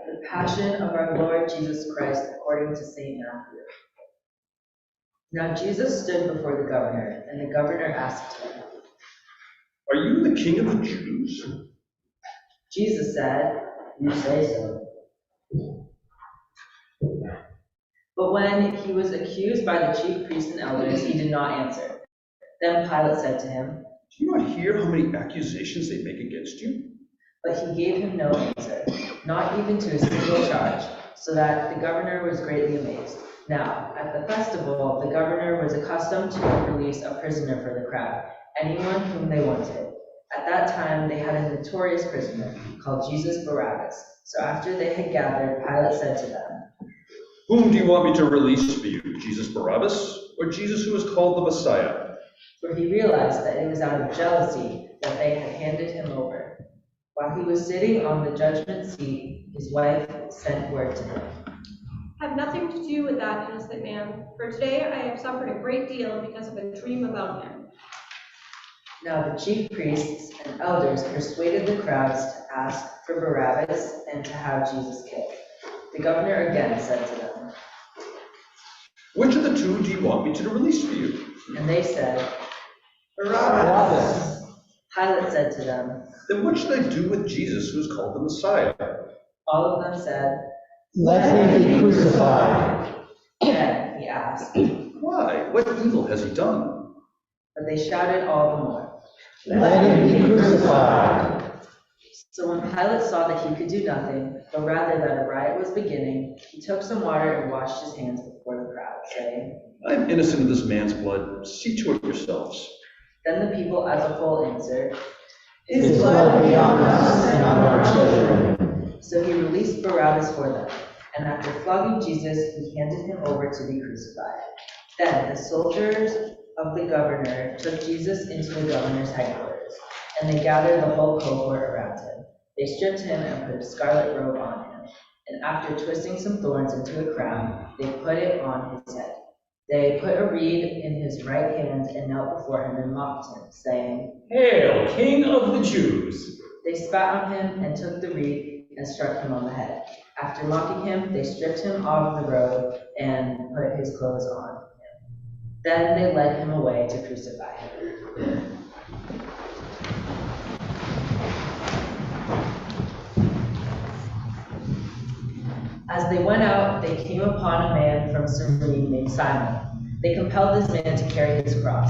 The Passion of our Lord Jesus Christ according to St. Matthew. Now Jesus stood before the governor, and the governor asked him, "Are you the king of the Jews?" Jesus said, "You say so." But when he was accused by the chief priests and elders, he did not answer. Then Pilate said to him, "Do you not hear how many accusations they make against you?" but he gave him no answer, not even to a single charge, so that the governor was greatly amazed. Now, at the festival, the governor was accustomed to release a prisoner for the crowd, anyone whom they wanted. At that time, they had a notorious prisoner called Jesus Barabbas. So after they had gathered, Pilate said to them, "Whom do you want me to release for you, Jesus Barabbas, or Jesus who is called the Messiah?" For he realized that it was out of jealousy that they had handed him over. While he was sitting on the judgment seat, his wife sent word to him, "Have nothing to do with that innocent man, for today I have suffered a great deal because of a dream about him." Now the chief priests and elders persuaded the crowds to ask for Barabbas and to have Jesus killed. The governor again said to them, "Which of the two do you want me to release for you?" and they said, Barabbas. Pilate said to them, "Then what should I do with Jesus who is called the Messiah?" all of them said, Let him be crucified. then he asked, "Why? What evil has he done?" but they shouted all the more. Let him be crucified. So when Pilate saw that he could do nothing, but rather that a riot was beginning, he took some water and washed his hands before the crowd, saying, "I am innocent of this man's blood. See to it yourselves." Then the people as a whole answered, His blood be on us and on our children. So he released Barabbas for them, and after flogging Jesus, he handed him over to be crucified. Then the soldiers of the governor took Jesus into the governor's headquarters, and they gathered the whole cohort around him. They stripped him and put a scarlet robe on him, and after twisting some thorns into a crown, they put it on his head. They put a reed in his right hand and knelt before him and mocked him, saying, "Hail, King of the Jews!" They spat on him and took the reed and struck him on the head. After mocking him, they stripped him of the robe and put his clothes on him. Then they led him away to crucify him. As they went out, they came upon a man from Cyrene named Simon. They compelled this man to carry his cross.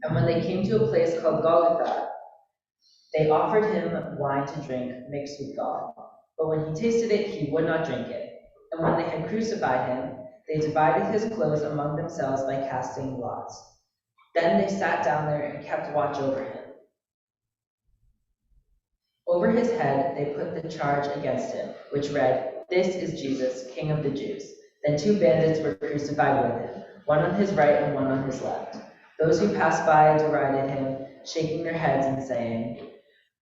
And when they came to a place called Golgotha, they offered him wine to drink mixed with gall. But when he tasted it, he would not drink it. And when they had crucified him, they divided his clothes among themselves by casting lots. Then they sat down there and kept watch over him. Over his head they put the charge against him, which read, "This is Jesus, King of the Jews." Then two bandits were crucified with him, one on his right and one on his left. Those who passed by derided him, shaking their heads and saying,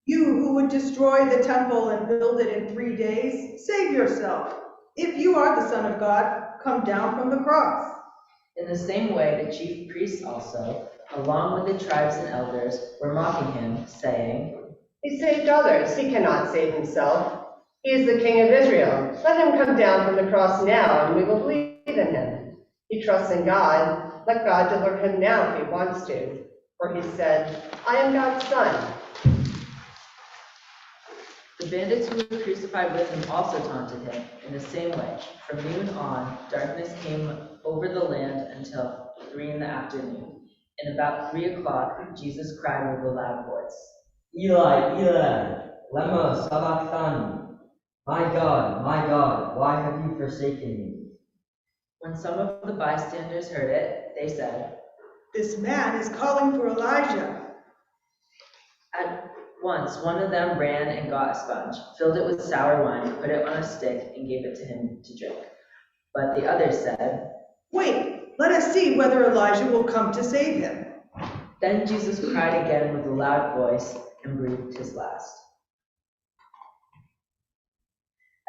"You who would destroy the temple and build it in 3 days, save yourself. If you are the Son of God, come down from the cross." In the same way, the chief priests also, along with the tribes and elders, were mocking him, saying, He saved others. He cannot save himself. He is the King of Israel. Let him come down from the cross now, and we will believe in him. He trusts in God. Let God deliver him now if he wants to. For he said, I am God's son. The bandits who were crucified with him also taunted him in the same way. From noon on, darkness came over the land until 3 in the afternoon. And about 3 o'clock, Jesus cried with a loud voice, Eli, Eli, lema sabachthani. My God, why have you forsaken me? When some of the bystanders heard it, they said, "This man is calling for Elijah." At once one of them ran and got a sponge, filled it with sour wine, put it on a stick, and gave it to him to drink. But the others said, "Wait, let us see whether Elijah will come to save him." Then Jesus cried again with a loud voice and breathed his last.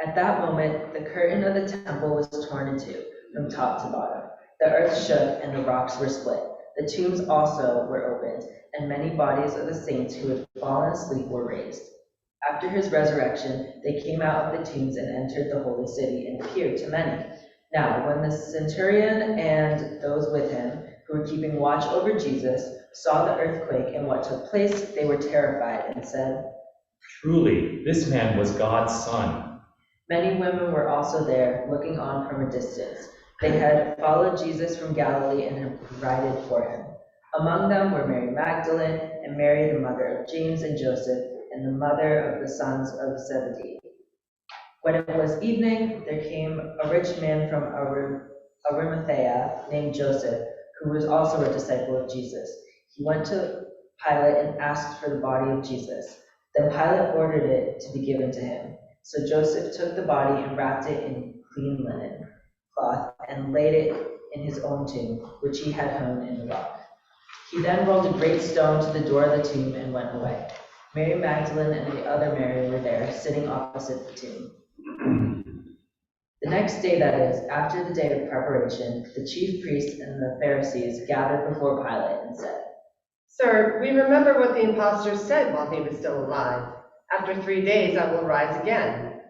At that moment, the curtain of the temple was torn in two, from top to bottom. The earth shook and the rocks were split. The tombs also were opened, and many bodies of the saints who had fallen asleep were raised. After his resurrection, they came out of the tombs and entered the holy city and appeared to many. Now, when the centurion and those with him, who were keeping watch over Jesus, saw the earthquake and what took place, they were terrified and said, Truly, this man was God's son. Many women were also there, looking on from a distance. They had followed Jesus from Galilee and had provided for him. Among them were Mary Magdalene and Mary, the mother of James and Joseph, and the mother of the sons of Zebedee. When it was evening, there came a rich man from Arimathea named Joseph, who was also a disciple of Jesus. He went to Pilate and asked for the body of Jesus. Then Pilate ordered it to be given to him. So Joseph took the body and wrapped it in clean linen cloth and laid it in his own tomb, which he had hewn in the rock. He then rolled a great stone to the door of the tomb and went away. Mary Magdalene and the other Mary were there, sitting opposite the tomb. The next day, that is, after the day of preparation, the chief priests and the Pharisees gathered before Pilate and said, Sir, we remember what the impostor said while he was still alive. After 3 days I will rise again.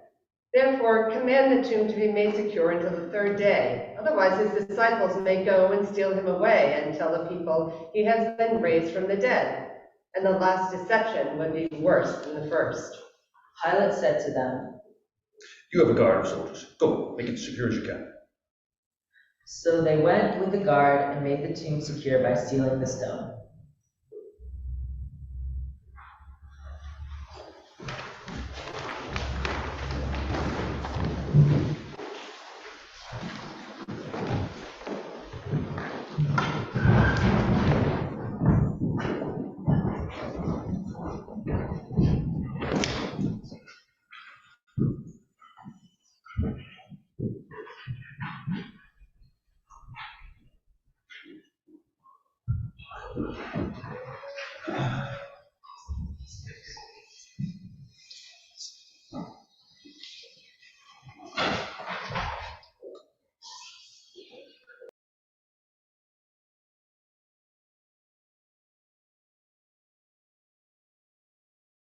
Therefore, command the tomb to be made secure until the 3rd day. Otherwise his disciples may go and steal him away and tell the people he has been raised from the dead. And the last deception would be worse than the first. Pilate said to them, You have a guard of soldiers. Go, make it as secure as you can. So they went with the guard and made the tomb secure by sealing the stone.